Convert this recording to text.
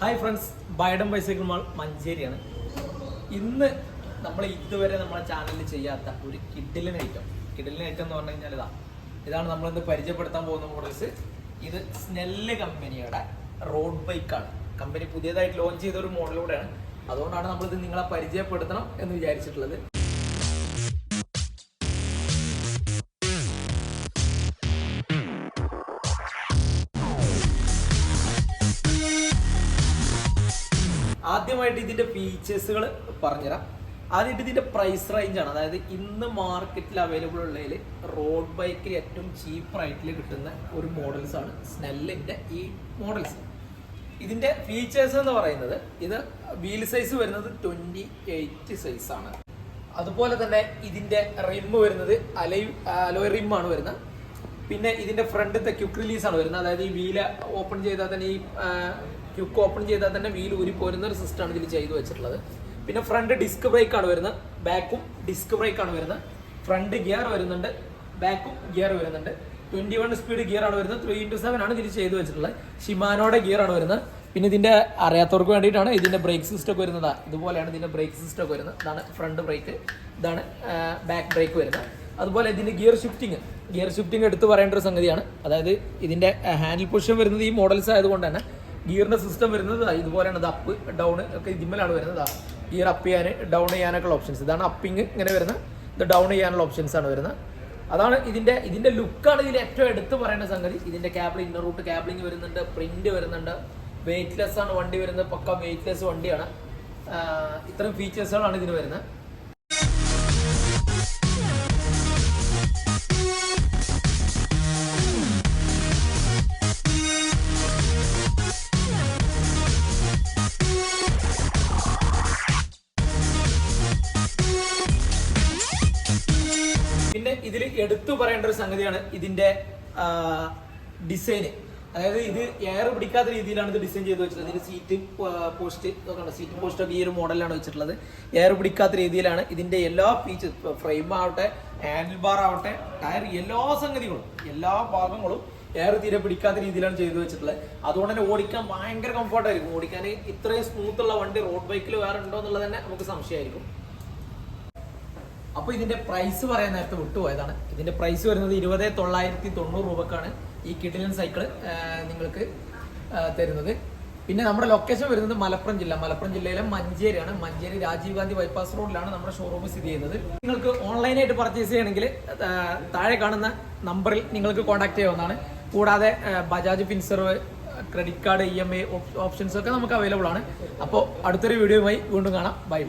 Hi friends, Biden bicycle mall മഞ്ചേരിയാണ്. ഇന്ന് നമ്മൾ ഇതുവരെ നമ്മളെ ചാനലിൽ ചെയ്യാത്ത ഒരു കിഡിലൻ ഐറ്റം എന്ന് പറഞ്ഞു കഴിഞ്ഞാൽ ഇതാണ് നമ്മളിന്ന് പരിചയപ്പെടുത്താൻ പോകുന്ന മോഡൽസ്. ഇത് സ്നെല്ല് കമ്പനിയുടെ റോഡ് ബൈക്കാണ്. കമ്പനി പുതിയതായിട്ട് ലോഞ്ച് ചെയ്ത ഒരു മോഡലൂടെയാണ്. അതുകൊണ്ടാണ് നമ്മളിത് നിങ്ങളെ പരിചയപ്പെടുത്തണം എന്ന് വിചാരിച്ചിട്ടുള്ളത്. ആദ്യമായിട്ട് ഇതിന്റെ ഫീച്ചേഴ്സുകൾ പറഞ്ഞുതരാം. ആദ്യമായിട്ട് ഇതിന്റെ പ്രൈസ് റേഞ്ചാണ്. അതായത് ഇന്ന് മാർക്കറ്റിൽ അവൈലബിൾ ഉള്ളതിൽ റോഡ് ബൈക്കിൽ ഏറ്റവും ചീപ്പ് റേറ്റിൽ കിട്ടുന്ന ഒരു മോഡൽസ് ആണ് സ്നെല്ലിന്റെ ഈ മോഡൽസ്. ഇതിന്റെ ഫീച്ചേഴ്സ് എന്ന് പറയുന്നത്, ഇത് വീൽ സൈസ് വരുന്നത് 28 സൈസ് ആണ്. അതുപോലെ തന്നെ ഇതിന്റെ റിം വരുന്നത് അലോയ് റിം ആണ് വരുന്നത്. പിന്നെ ഇതിന്റെ ഫ്രണ്ടിലത്തെ ക്വിക്ക് റിലീസ് ആണ് വരുന്നത്. അതായത് ഈ വീല് ഓപ്പൺ ചെയ്താൽ തന്നെ ക്വിക്ക് ഓപ്പൺ ചെയ്താൽ തന്നെ വീൽ ഊരി പോരുന്ന ഒരു സിസ്റ്റമാണ് ഇതിൽ ചെയ്തു വെച്ചിട്ടുള്ളത്. പിന്നെ ഫ്രണ്ട് ഡിസ്ക് ബ്രേക്ക് ആണ് വരുന്നത്, ബാക്കും ഡിസ്ക് ബ്രേക്ക് ആണ് വരുന്നത്. ഫ്രണ്ട് ഗിയർ വരുന്നുണ്ട്, ബാക്കും ഗിയർ വരുന്നുണ്ട്. 21 സ്പീഡ് ഗിയർ ആണ് വരുന്നത്. 3x7 ആണ് ഇതിൽ ചെയ്തു വെച്ചിട്ടുള്ളത്. ഷിമാനോയുടെ ഗിയർ ആണ് വരുന്നത്. പിന്നെ ഇതിന്റെ അറിയാത്തവർക്ക് വേണ്ടിയിട്ടാണ് ഇതിന്റെ ബ്രേക്ക് സിസ്റ്റം ഒക്കെ വരുന്നത്. ഇതുപോലെയാണ് ഇതിന്റെ ബ്രേക്ക് സിസ്റ്റം ഒക്കെ വരുന്നത്. ഇതാണ് ഫ്രണ്ട് ബ്രേക്ക്, ഇതാണ് ബാക്ക് ബ്രേക്ക് വരുന്നത്. അതുപോലെ ഇതിന്റെ ഗിയർ ഷിഫ്റ്റിംഗ് എടുത്ത് പറയേണ്ട ഒരു സംഗതിയാണ്. അതായത് ഇതിന്റെ ഹാൻഡിൽ പൊസിഷൻ വരുന്നത് ഈ മോഡൽസ് ആയതുകൊണ്ട് തന്നെ ഗിയറിന്റെ സിസ്റ്റം വരുന്നത് ഇതുപോലെയാണ്. ഇത് അപ്പ് ഡൗൺ ഒക്കെ ഇതിന്മേലാണ് വരുന്നത്. ഗിയർ അപ്പ് ചെയ്യാൻ ഡൗൺ ചെയ്യാനൊക്കെയുള്ള ഓപ്ഷൻസ്. ഇതാണ് അപ്പിങ് ഇങ്ങനെ വരുന്നത്. ഇത് ഡൗൺ ചെയ്യാനുള്ള ഓപ്ഷൻസ് ആണ് വരുന്നത്. അതാണ് ഇതിന്റെ ലുക്കാണ് ഇതിൽ ഏറ്റവും എടുത്ത് പറയേണ്ട സംഗതി. ഇതിന്റെ ക്യാബിളിംഗ്, ഇന്നർ റൂട്ട് ക്യാബിളിംഗ് വരുന്നുണ്ട്, പ്രിന്റ് വരുന്നുണ്ട്. വെയിറ്റ്ലെസ് ആണ് വണ്ടി വരുന്നത്, പക്ക വെയിറ്റ്ലെസ് വണ്ടിയാണ്. ഇത്തരം ഫീച്ചേഴ്സുകളാണ് ഇതിന് വരുന്നത്. പിന്നെ ഇതിൽ എടുത്തു പറയേണ്ട ഒരു സംഗതിയാണ് ഇതിന്റെ ഡിസൈന്. അതായത് ഇത് എയർ പിടിക്കാത്ത രീതിയിലാണ് ഇത് ഡിസൈൻ ചെയ്ത് വെച്ചിട്ടുള്ളത്. ഇതിന്റെ സീറ്റ് പോസ്റ്റ് ഒക്കെ ഈ ഒരു മോഡലാണ് വെച്ചിട്ടുള്ളത്. എയർ പിടിക്കാത്ത രീതിയിലാണ് ഇതിന്റെ എല്ലാ ഫീച്ചേഴ്സ്, ഫ്രെയിം ആവട്ടെ, ഹാൻഡിൽ ബാർ ആവട്ടെ, ടയർ, എല്ലാ സംഗതികളും, എല്ലാ ഭാഗങ്ങളും എയർ തീരെ പിടിക്കാത്ത രീതിയിലാണ് ചെയ്തു വെച്ചിട്ടുള്ളത്. അതുകൊണ്ട് തന്നെ ഓടിക്കാൻ ഭയങ്കര കംഫർട്ടായിരിക്കും. ഓടിക്കാൻ ഇത്രയും സ്മൂത്ത് ഉള്ള വണ്ടി റോഡ് ബൈക്കിൽ വേറെ ഉണ്ടോ എന്നുള്ളത് തന്നെ നമുക്ക് സംശയമായിരിക്കും. അപ്പോൾ ഇതിന്റെ പ്രൈസ് പറയാൻ നേരത്തെ വിട്ടുപോയതാണ്. ഇതിന്റെ പ്രൈസ് വരുന്നത് 20,990 രൂപക്കാണ് ഈ കിഡിലൻ സൈക്കിൾ നിങ്ങൾക്ക് തരുന്നത്. പിന്നെ നമ്മുടെ ലൊക്കേഷൻ വരുന്നത് മലപ്പുറം ജില്ലയിലെ മഞ്ചേരിയാണ്. മഞ്ചേരി രാജീവ് ഗാന്ധി ബൈപ്പാസ് റോഡിലാണ് നമ്മുടെ ഷോറൂം സ്ഥിതി ചെയ്യുന്നത്. നിങ്ങൾക്ക് ഓൺലൈനായിട്ട് പർച്ചേസ് ചെയ്യണമെങ്കിൽ താഴെ കാണുന്ന നമ്പറിൽ നിങ്ങൾക്ക് കോൺടാക്ട് ചെയ്യാവുന്നതാണ്. കൂടാതെ Bajaj Finserv, credit card, EMI options ഒക്കെ നമുക്ക് അവൈലബിൾ ആണ്. അപ്പോൾ അടുത്തൊരു വീഡിയോയുമായി വീണ്ടും കാണാം. ബൈ.